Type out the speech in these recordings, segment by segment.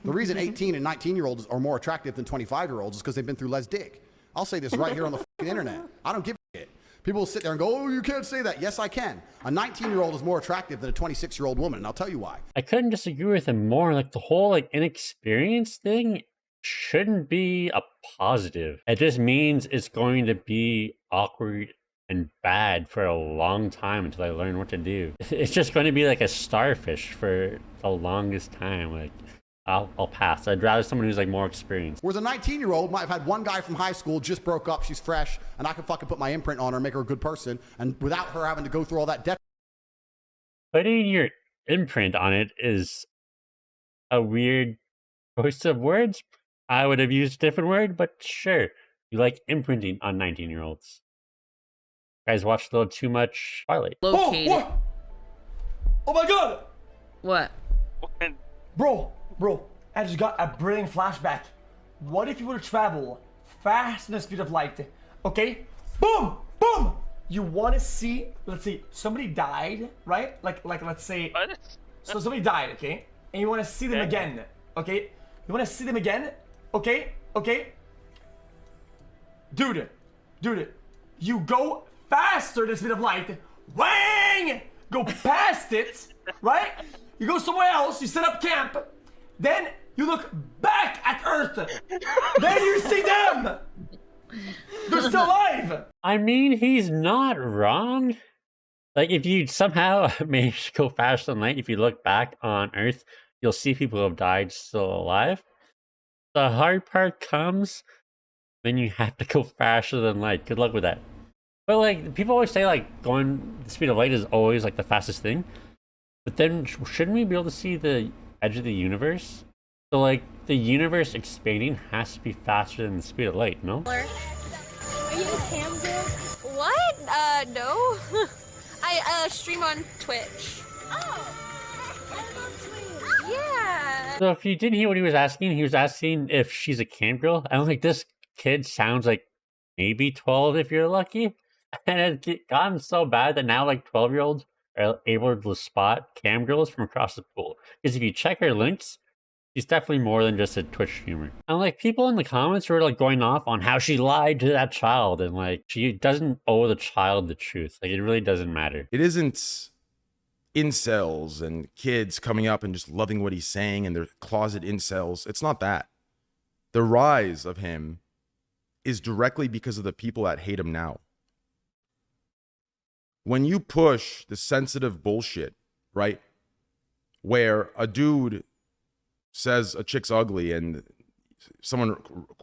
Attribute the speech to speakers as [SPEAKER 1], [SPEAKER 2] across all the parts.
[SPEAKER 1] The reason 18 and 19-year-olds are more attractive than 25-year-olds is because they've been through less dick. I'll say this right here on the internet. I don't give a shit. People will sit there and go, oh, you can't say that. Yes, I can. A 19-year-old is more attractive than a 26-year-old woman, and I'll tell you why.
[SPEAKER 2] I couldn't disagree with him more. Like, the whole, like, inexperienced thing shouldn't be a positive. It just means it's going to be awkward and bad for a long time until I learn what to do. It's just going to be like a starfish for the longest time. Like, I'll pass. I'd rather someone who's like more experienced.
[SPEAKER 1] Whereas a 19-year-old might have had one guy from high school, just broke up, she's fresh, and I can fucking put my imprint on her and make her a good person, and without her having to go through all that death.
[SPEAKER 2] Putting your imprint on it is a weird choice of words. I would have used a different word, but sure. You like imprinting on 19-year-olds. Guys watched a little too much Twilight.
[SPEAKER 3] Located.
[SPEAKER 4] Oh, what? Oh my god!
[SPEAKER 3] What?
[SPEAKER 4] Bro, I just got a brilliant flashback. What if you were to travel faster than the speed of light? Okay? Boom! Boom! You want to see, let's see, somebody died, right? Like let's say,
[SPEAKER 5] What?
[SPEAKER 4] so somebody died, okay? And you want to see them again, okay? You want to see them again, okay? Okay? Dude, you go faster than the speed of light. Wang! Go past it, right? You go somewhere else, you set up camp, then you look back at Earth. Then you see them. They're still alive.
[SPEAKER 2] I mean, he's not wrong. Like, if you somehow manage to go faster than light, if you look back on Earth, you'll see people who have died still alive. The hard part comes when you have to go faster than light. Good luck with that. But, like, people always say, like, going the speed of light is always, like, the fastest thing. But then, shouldn't we be able to see the edge of the universe? So, like, the universe expanding has to be faster than the speed of light, no?
[SPEAKER 6] Are you a cam girl? What? No. I stream on Twitch. Oh. I love Twitch. Yeah.
[SPEAKER 2] So if you didn't hear what he was asking if she's a cam girl. I'm like, this kid sounds like maybe 12 if you're lucky. And it's gotten so bad that now, like, 12-year-olds are able to spot cam girls from across the pool. Because if you check her links, she's definitely more than just a Twitch streamer. And, like, people in the comments were, like, going off on how she lied to that child. And, like, she doesn't owe the child the truth. Like, it really doesn't matter.
[SPEAKER 7] It isn't incels and kids coming up and just loving what he's saying and they're closet incels. It's not that. The rise of him is directly because of the people that hate him now. When you push the sensitive bullshit, right, where a dude says a chick's ugly and someone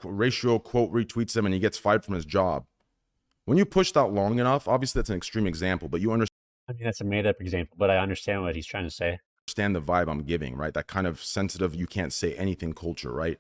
[SPEAKER 7] ratio quote retweets him and he gets fired from his job. When you push that long enough, obviously that's an extreme example, but you understand.
[SPEAKER 2] I mean, that's a made-up example, but I understand what he's trying to say.
[SPEAKER 7] Understand the vibe I'm giving, right? That kind of sensitive, you can't say anything culture, right?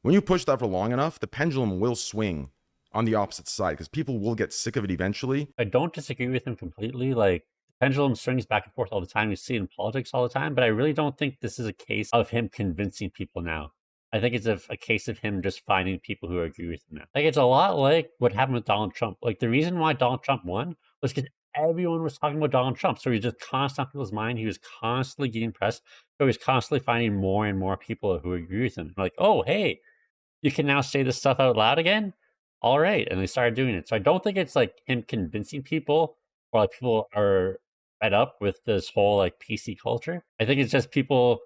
[SPEAKER 7] When you push that for long enough, the pendulum will swing on the opposite side because people will get sick of it eventually.
[SPEAKER 2] I don't disagree with him completely. Like, the pendulum swings back and forth all the time. You see it in politics all the time, but I really don't think this is a case of him convincing people now. I think it's a case of him just finding people who agree with him now. Like, it's a lot like what happened with Donald Trump. Like, the reason why Donald Trump won was because everyone was talking about Donald Trump. So he was just constant on people's mind. He was constantly getting press. So he was constantly finding more and more people who agree with him. Like, oh, hey, you can now say this stuff out loud again? All right. And they started doing it. So I don't think it's like him convincing people or like people are fed up with this whole like PC culture. I think it's just people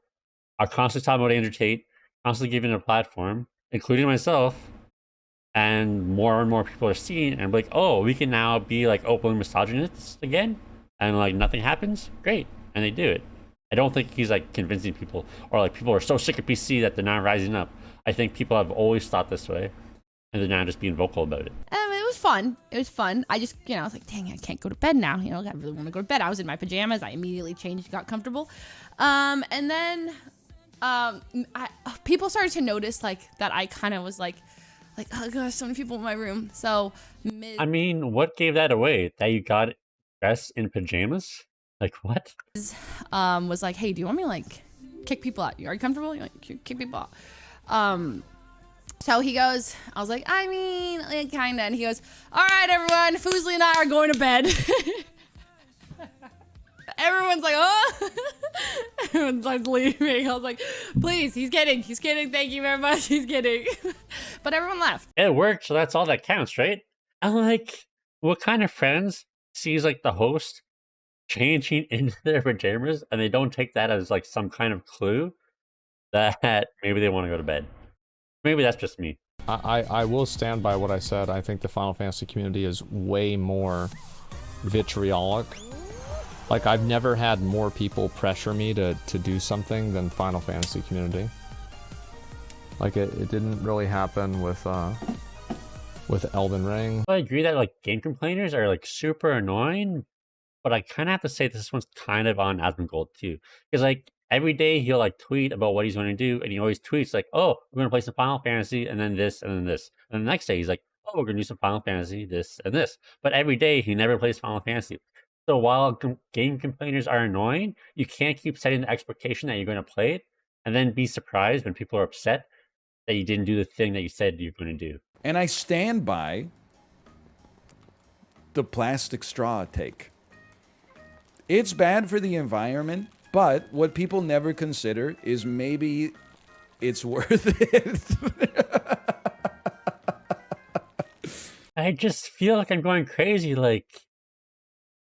[SPEAKER 2] are constantly talking about Andrew Tate, constantly giving it a platform, including myself. And more people are seeing and like, oh, we can now be like openly misogynist again. And like nothing happens. Great. And they do it. I don't think he's like convincing people or like people are so sick of PC that they're not rising up. I think people have always thought this way. And they're now just being vocal about it.
[SPEAKER 8] It was fun. It was fun. I just, I was like, dang, I can't go to bed now. I really want to go to bed. I was in my pajamas. I immediately changed and got comfortable. And then people started to notice like that I kind of was like, oh gosh, so many people in my room. So
[SPEAKER 2] I mean, what gave that away? That you got dressed in pajamas? Like what?
[SPEAKER 8] Was like, hey, do you want me to like kick people out? Are you comfortable? You like kick people out? So he goes, I was like, I mean, like, kinda. And he goes, all right, everyone, Fuslie and I are going to bed. Everyone's like, oh. Everyone's like leaving. I was like, please, he's kidding. He's kidding. Thank you very much. He's kidding. But everyone left.
[SPEAKER 2] It worked, so that's all that counts, right? I'm like, what kind of friends sees like the host changing into their pajamas and they don't take that as like some kind of clue that maybe they want to go to bed? Maybe that's just me.
[SPEAKER 3] I will stand by what I said. I think the Final Fantasy community is way more vitriolic. Like, I've never had more people pressure me to do something than Final Fantasy community. Like, it didn't really happen with Elden Ring.
[SPEAKER 2] I agree that like game complainers are like super annoying, but I kind of have to say this one's kind of on Asmongold too, because like every day he'll like tweet about what he's going to do, and he always tweets like, "Oh, we're going to play some Final Fantasy, and then this, and then this," and the next day he's like, "Oh, we're going to do some Final Fantasy, this and this." But every day he never plays Final Fantasy. So while game complainers are annoying, you can't keep setting the expectation that you're going to play it, and then be surprised when people are upset that you didn't do the thing that you said you're going to do.
[SPEAKER 5] And I stand by the plastic straw take. It's bad for the environment, but what people never consider is maybe it's worth it.
[SPEAKER 2] I just feel like I'm going crazy. Like,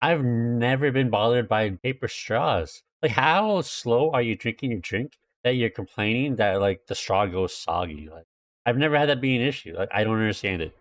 [SPEAKER 2] I've never been bothered by paper straws. Like, how slow are you drinking your drink that you're complaining that like the straw goes soggy? Like, I've never had that be an issue. Like, I don't understand it.